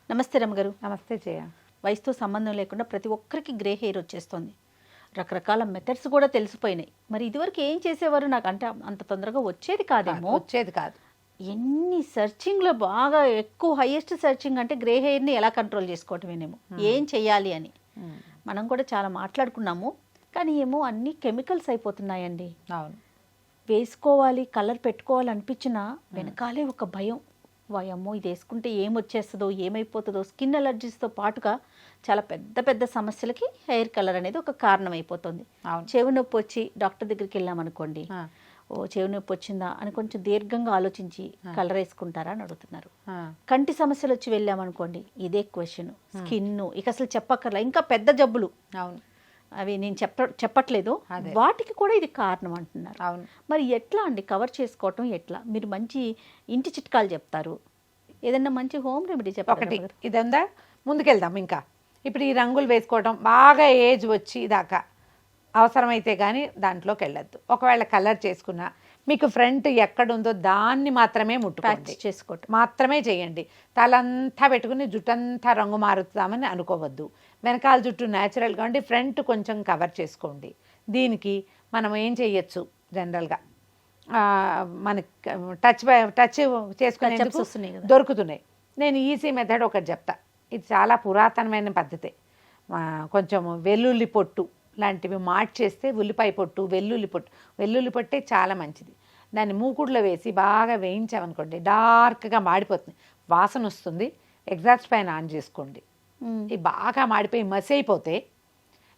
నమస్తే రమగారు. నమస్తే జయ. వయసుతో సంబంధం లేకుండా ప్రతి ఒక్కరికి గ్రే హెయిర్ వచ్చేస్తుంది. రకరకాల మెథడ్స్ కూడా తెలిసిపోయినాయి. మరి ఇదివరకు ఏం చేసేవారు? నాకు అంటే అంత తొందరగా వచ్చేది కాదేమో. వచ్చేది కాదు. ఎన్ని సెర్చింగ్లో బాగా ఎక్కువ హైయెస్ట్ సెర్చింగ్ అంటే గ్రే హెయిర్ని ఎలా కంట్రోల్ చేసుకోవటమేనేమో, ఏం చెయ్యాలి అని మనం కూడా చాలా మాట్లాడుకున్నాము. కానీ ఏమో అన్ని కెమికల్స్ అయిపోతున్నాయండి. అవును, వేసుకోవాలి, కలర్ పెట్టుకోవాలి అనిపించినా వెనకాలే ఒక భయం. వాయమ్మో ఇది వేసుకుంటే ఏమొచ్చేస్తుందో, ఏమైపోతుందో. స్కిన్ అలర్జీస్తో పాటుగా చాలా పెద్ద పెద్ద సమస్యలకి హెయిర్ కలర్ అనేది ఒక కారణం అయిపోతుంది. చెవి నొప్పి వచ్చి డాక్టర్ దగ్గరికి వెళ్ళామనుకోండి, ఓ చెవి నొప్పి వచ్చిందా అని కొంచెం దీర్ఘంగా ఆలోచించి కలర్ వేసుకుంటారా అని అడుగుతున్నారు. కంటి సమస్యలు వచ్చి వెళ్ళామనుకోండి, ఇదే క్వశ్చన్. స్కిన్ ఇక అసలు చెప్పక్కర్లా, ఇంకా పెద్ద జబ్బులు. అవును, అవి నేను చెప్పట్లేదు, వాటికి కూడా ఇది కారణం అంటున్నారు. అవును. మరి ఎట్లా అండి కవర్ చేసుకోవటం? ఎట్లా మీరు మంచి ఇంటి చిట్కాలు చెప్తారు, ఏదన్నా మంచి హోమ్ రెమెడీ చెప్పండి. ఇదంతా ముందుకెళ్దాం. ఇంకా ఇప్పుడు ఈ రంగులు వేసుకోవడం బాగా ఏజ్ వచ్చి దాకా అవసరమైతే కానీ దాంట్లోకి వెళ్ళొద్దు. ఒకవేళ కలర్ చేసుకున్నా మీకు ఫ్రంట్ ఎక్కడుందో దాన్ని మాత్రమే ముట్టుకోండి, చేసుకోవటం మాత్రమే చేయండి. తలంతా పెట్టుకుని జుట్టంతా రంగు మారుతామని అనుకోవద్దు. వెనకాల జుట్టు న్యాచురల్గా ఉండి ఫ్రంట్ కొంచెం కవర్ చేసుకోండి. దీనికి మనం ఏం చేయొచ్చు, జనరల్గా మనకి టచ్ చేసుకునేందుకు దొరుకుతున్నాయి. నేను ఈజీ మెథడ్ ఒకటి చెప్తా. ఇది చాలా పురాతనమైన పద్ధతే. కొంచెం వెల్లుల్లి పొట్టు లాంటివి మార్చేస్తే, ఉల్లిపాయ పొట్టు, వెల్లుల్లి పొట్టే చాలా మంచిది. దాన్ని మూకుడులో వేసి బాగా వేయించామనుకోండి, డార్క్గా మాడిపోతుంది, వాసన వస్తుంది. ఎగ్జాస్ట్ పైన ఆన్ చేసుకోండి. ఇది బాగా మాడిపోయి మసి అయిపోతే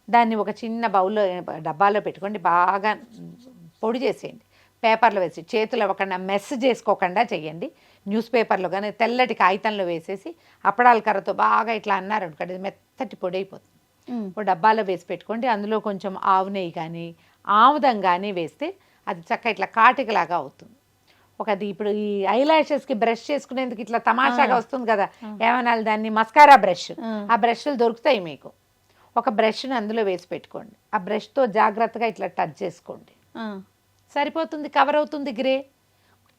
దాన్ని ఒక చిన్న బౌల్లో డబ్బాలో పెట్టుకోండి. బాగా పొడి చేసేయండి. పేపర్లో వేసి చేతులు అవ్వకుండా మెస్ చేసుకోకుండా చేయండి. న్యూస్ పేపర్లో కానీ తెల్లటి కాగితంలో వేసేసి అప్పడాల కర్రతో బాగా ఇట్లా అన్నారనుకోండి, ఇది మెత్తటి పొడి అయిపోతుంది. ఒక డబ్బాలో వేసి పెట్టుకోండి. అందులో కొంచెం ఆవు నెయ్యి కానీ ఆముదం కానీ వేస్తే అది చక్కగా ఇట్లా కాటికలాగా అవుతుంది. ఒకది ఇప్పుడు ఈ ఐలాషెస్కి బ్రష్ చేసుకునేందుకు ఇట్లా తమాషాగా వస్తుంది కదా, ఏమనాలి దాన్ని, మస్కారా బ్రష్. ఆ బ్రష్లు దొరుకుతాయి మీకు. ఒక బ్రష్ని అందులో వేసి పెట్టుకోండి. ఆ బ్రష్తో జాగ్రత్తగా ఇట్లా టచ్ చేసుకోండి, సరిపోతుంది. కవర్ అవుతుంది. గ్రే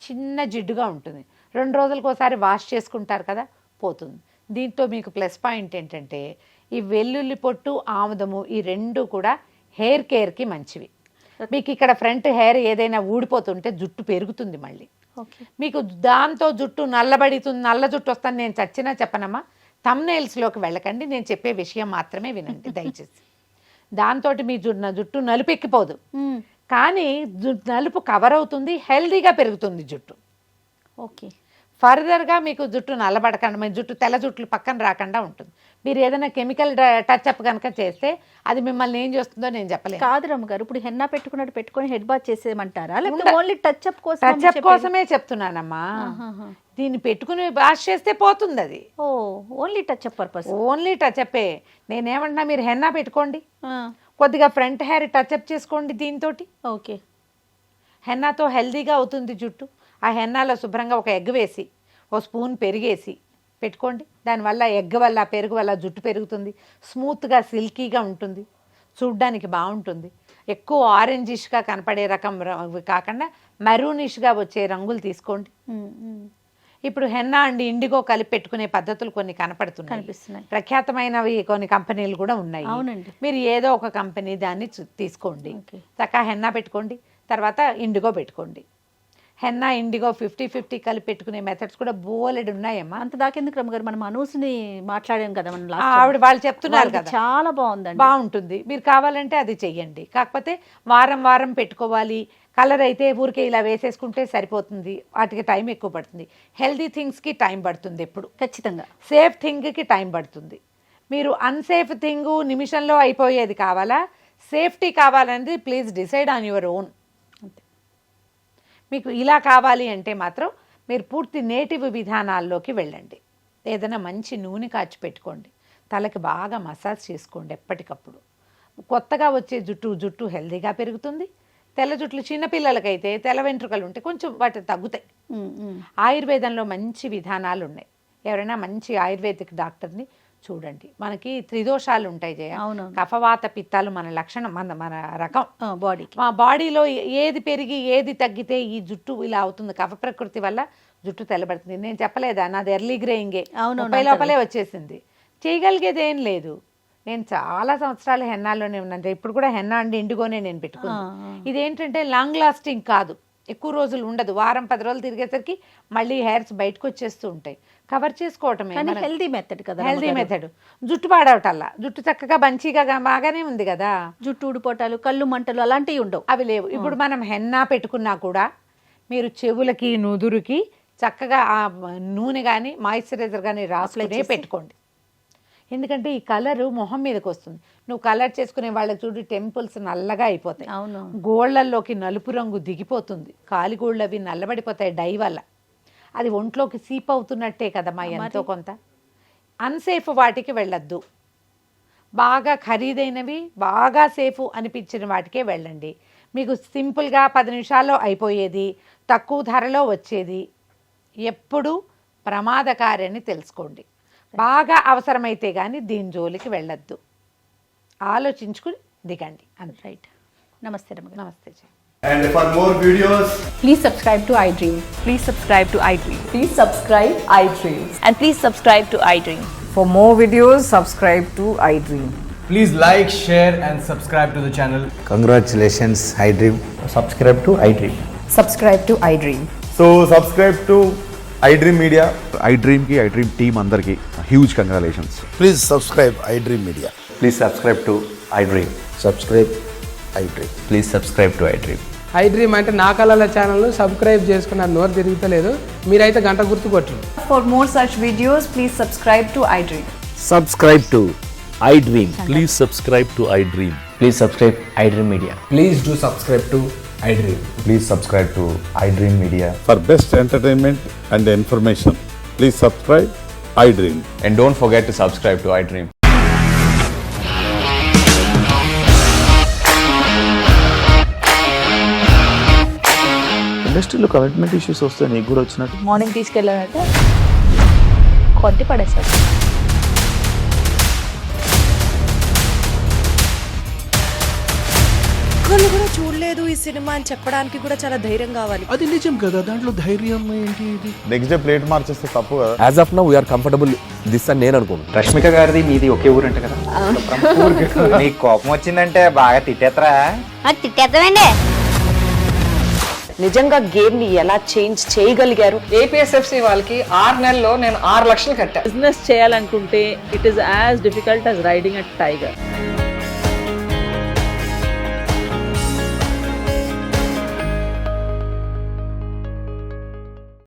చిన్న జిడ్డుగా ఉంటుంది. 2 రోజులకు ఒకసారి వాష్ చేసుకుంటారు కదా, పోతుంది. దీంతో మీకు ప్లస్ పాయింట్ ఏంటంటే ఈ వెల్లుల్లి పొట్టు, ఆముదము ఈ రెండు కూడా హెయిర్ కేర్కి మంచివి. మీకు ఇక్కడ ఫ్రంట్ హెయిర్ ఏదైనా ఊడిపోతుంటే జుట్టు పెరుగుతుంది మళ్ళీ. మీకు దాంతో జుట్టు నల్లబడుతుంది, నల్ల జుట్టు వస్తాను నేను చచ్చినా చెప్పనమ్మా. థంబ్నెయిల్స్లోకి వెళ్ళకండి, నేను చెప్పే విషయం మాత్రమే వినండి దయచేసి. దాంతో మీ జుట్టు నలుపెక్కిపోదు, కానీ నలుపు కవర్ అవుతుంది, హెల్దీగా పెరుగుతుంది జుట్టు. ఓకే. ఫర్దర్గా మీకు జుట్టు నల్లబడకుండా, మీ జుట్టు తెల్ల జుట్లు పక్కన రాకుండా ఉంటుంది. మీరు ఏదైనా కెమికల్ టచ్అప్ కనుక చేస్తే అది మిమ్మల్ని ఏం చేస్తుందో నేను చెప్పలేదు. కాదు రమ్మగారు, ఇప్పుడు హెన్నా పెట్టుకున్నట్టు పెట్టుకొని హెడ్ బాత్ చేసేయమంటారా, లేకపోతే ఓన్లీ టచ్అప్ కోసం? టచ్అప్ కోసమే చెప్తున్నానమ్మా. దీన్ని పెట్టుకుని వాష్ చేస్తే పోతుంది అది. ఓ, ఓన్లీ టచ్అప్ పర్పస్. ఓన్లీ టచ్అప్పే. నేనేమంటున్నా, మీరు హెన్నా పెట్టుకోండి, కొద్దిగా ఫ్రంట్ హెయిర్ టచ్అప్ చేసుకోండి దీంతో. ఓకే. హెన్నాతో హెల్దీగా అవుతుంది జుట్టు. ఆ హెన్నాలో శుభ్రంగా ఒక ఎగ్ వేసి, ఓ స్పూన్ పెరిగేసి పెట్టుకోండి. దానివల్ల ఎగ్ వల్ల, పెరుగు వల్ల జుట్టు పెరుగుతుంది, స్మూత్గా సిల్కీగా ఉంటుంది, చూడ్డానికి బాగుంటుంది. ఎక్కువ ఆరెంజిష్గా కనపడే రకం కాకుండా మెరూనిష్గా వచ్చే రంగులు తీసుకోండి. ఇప్పుడు హెన్నా అండ్ ఇండిగో కలిపి పెట్టుకునే పద్ధతులు కొన్ని కనిపిస్తున్నాయి. ప్రఖ్యాతమైనవి కొన్ని కంపెనీలు కూడా ఉన్నాయి. అవునండి. మీరు ఏదో ఒక కంపెనీ దాన్ని తీసుకోండి. చక్కగా హెన్నా పెట్టుకోండి, తర్వాత ఇండిగో పెట్టుకోండి. హెన్నా ఇండిగో 50-50 కలిపి పెట్టుకునే మెథడ్స్ కూడా బోలెడు ఉన్నాయమ్మా. అంత దాకెందుకు రమ్మగారు, మనం అనూసుని మాట్లాడాం కదా మనం, ఆవిడ వాళ్ళు చెప్తున్నారు కదా, చాలా బాగుందండి, బాగుంటుంది. మీరు కావాలంటే అది చెయ్యండి. కాకపోతే వారం వారం పెట్టుకోవాలి. కలర్ అయితే ఊరికే ఇలా వేసేసుకుంటే సరిపోతుంది, వాటికి టైం ఎక్కువ పడుతుంది. హెల్దీ థింగ్స్కి టైం పడుతుంది ఎప్పుడు, ఖచ్చితంగా. సేఫ్ థింగ్కి టైం పడుతుంది. మీరు అన్సేఫ్ థింగ్ నిమిషంలో అయిపోయేది కావాలా, సేఫ్టీ కావాలనేది please decide on your own. మీకు ఇలా కావాలి అంటే మాత్రం మీరు పూర్తి నేటివ్ విధానాల్లోకి వెళ్ళండి. ఏదైనా మంచి నూనె కాచి పెట్టుకోండి, తలకి బాగా మసాజ్ చేసుకోండి ఎప్పటికప్పుడు. కొత్తగా వచ్చే జుట్టు హెల్దీగా పెరుగుతుంది. తెల్ల జుట్లు చిన్నపిల్లలకైతే తెల్ల వెంట్రుకలు ఉంటే కొంచెం వాటి తగ్గుతాయి. ఆయుర్వేదంలో మంచి విధానాలు ఉన్నాయి. ఎవరైనా మంచి ఆయుర్వేదిక్ డాక్టర్ని చూడండి. మనకి త్రిదోషాలు ఉంటాయి జయ. అవునవును. కఫవాత పిత్తాలు మన లక్షణం, మన రకం. బాడీకి మా బాడీలో ఏది పెరిగి ఏది తగ్గితే ఈ జుట్టు ఇలా అవుతుంది. కఫ ప్రకృతి వల్ల జుట్టు తెల్లబడుతుంది. నేను చెప్పలేదా నాది ఎర్లీ గ్రేయింగే, 30 లోపలే వచ్చేసింది. చేయగలిగేది ఏం లేదు. నేను చాలా సంవత్సరాలు హెన్నాలోనే ఉన్నాను. ఇప్పుడు కూడా హెన్నా అండి ఇండిగోనే నేను పెట్టుకున్నాను. ఇదేంటంటే లాంగ్ లాస్టింగ్ కాదు, ఎక్కువ రోజులు ఉండదు. వారం 10 రోజులు తిరిగేసరికి మళ్ళీ హెయిర్స్ బయటకు వచ్చేస్తూ ఉంటాయి. కవర్ చేసుకోవటమే హెల్దీ మెథడ్ కదా. Healthy method. జుట్టు పాడవటల్లా, జుట్టు చక్కగా బంచీగా బాగానే ఉంది కదా. జుట్టు ఊడిపోటాలు, కళ్ళు మంటలు అలాంటివి ఉండవు, అవి లేవు. ఇప్పుడు మనం హెన్నా పెట్టుకున్నా కూడా మీరు చెవులకి నుదురుకి చక్కగా ఆ నూనె కానీ మాయిశ్చరైజర్ కానీ రాసుకునే పెట్టుకోండి. ఎందుకంటే ఈ కలరు మొహం మీదకి వస్తుంది. నువ్వు కలర్ చేసుకునే వాళ్ళకి చూడు టెంపుల్స్ నల్లగా అయిపోతాయి. అవును. గోళ్లల్లోకి నలుపు రంగు దిగిపోతుంది. కాలిగోళ్ళు అవి నల్లబడిపోతాయి డై వల్ల. అది ఒంట్లోకి సీప్ అవుతున్నట్టే కదమ్మా ఎంతో కొంత. అన్సేఫ్ వాటికి వెళ్ళొద్దు. బాగా ఖరీదైనవి, బాగా సేఫ్ అనిపించిన వాటికే వెళ్ళండి. మీకు సింపుల్గా 10 నిమిషాల్లో అయిపోయేది, తక్కువ ధరలో వచ్చేది ఎప్పుడు ప్రమాదకారి అని తెలుసుకోండి. బాగా అవసరమైతే కానీ దీని జోలికి వెళ్ళొద్దు. ఆలోచించుకుని దిగండి. రైట్. నమస్తే రమగారు. నమస్తే. And for more videos, Please subscribe to iDream. Please subscribe to iDream. Please subscribe iDream. And please subscribe to iDream. For more videos, subscribe to iDream. please like, share and subscribe to the channel. Congratulations, iDream. Subscribe to iDream. Subscribe to iDream. So subscribe to iDream Media. iDream ki iDream team andarki huge congratulations. Please subscribe iDream Media. Please subscribe to iDream. Subscribe iDream. Please subscribe to iDream. iDream అంటే నా కళల channel subscribe చేసుకున్నారు, నోరు తిరుగుతలేదు. మీరైతే గంట గుర్తు కొట్టండి. For more such videos, please subscribe to iDream. Subscribe to iDream. Please subscribe to iDream. Please subscribe iDream Media. Please do subscribe to iDream. Please subscribe to iDream Media. For best entertainment and information, please subscribe iDream. And don't forget to subscribe to iDream. ఇండస్ట్రీలో commitment issues వస్తే నీకు కూడా వచ్చినట్టు morning తీసుకెళ్ళాలంటే కొట్టి పడేసాడు. ఒక్కళ్ళు కూడా చూడలేదు ఈ సినిమా అని చెప్పడానికి కూడా చాలా ధైర్యం కావాలి. అది నిజం కదా, దాంట్లో ధైర్యం ఏంటి? ఇది నెక్స్ట్ డే ప్లేట్ మార్చేస్తే తప్పు కదా. As of now we are comfortable this అని నేను అనుకోను. రష్మిక గారిది మీది ఒకే ఊరు అంటే కదా. నీకు కోపం వచ్చిందంటే బాగా తిట్టేత్తరా? తిట్టేద్దామండి. నిజంగా గేమ్ ని ఎలా చేంజ్ చేయగలిగారు? ఏపీఎస్ఎఫ్సి వాళ్ళకి 6 నెలల్లో నేను 6 లక్షలు కట్టా. బిజినెస్ చేయాలనుకుంటే it is as difficult as riding a tiger.